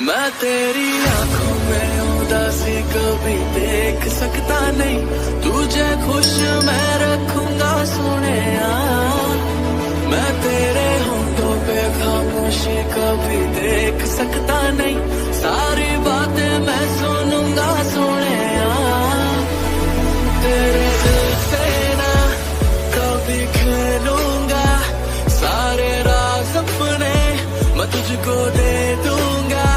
मैं तेरी आंखों में उदासी कभी देख सकता नहीं, तुझे खुश मैं रखूंगा सोनिया। मैं तेरे होंठों पे खामोशी कभी देख सकता नहीं, सारी बातें मैं सुनूंगा सोनिया। तेरे दिल से ना कभी खेलूंगा, सारे राज अपने मैं तुझको दे दूंगा।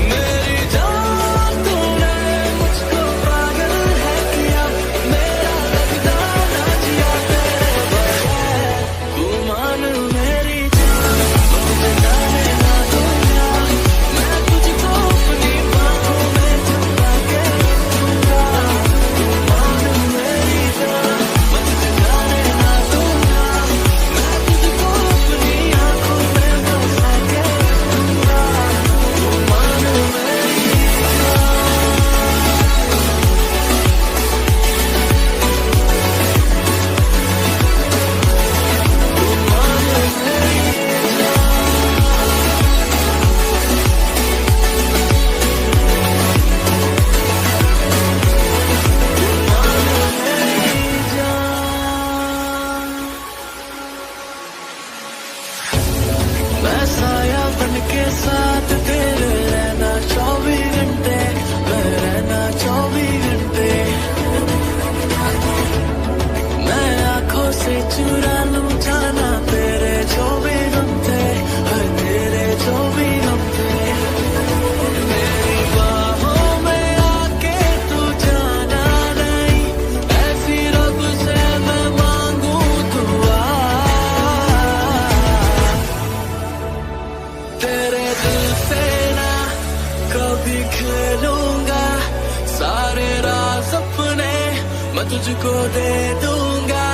मेरी जान तूने मुझको पागल है किया, मेरा लगता ना जिया तेरे बगैर। तू मान मेरी जान, मुझे जाने ना दूंगा, मैं तुझको अपनी बाहों में छुपा के रखूंगा। तू मान मेरी जान, मैं तुझे जाने ना दूंगा, मैं तुझको अपनी आंखों में बसा के रखूंगा। तू मान मेरी मैं साया बन के साथ तेरे रहना 24 घंटे, मैं रहना 24 घंटे। मैं आंखों से चुरा लूं जाना तेरे 24 घंटे, हर तेरे 24 घंटे। मेरी बाहों में आके तू जाना नहीं, ऐसी रब से मैं मांगू दुआ। तेरे दिल से ना कभी खेलूंगा, सारे राज अपने मैं तुझको दे दूंगा।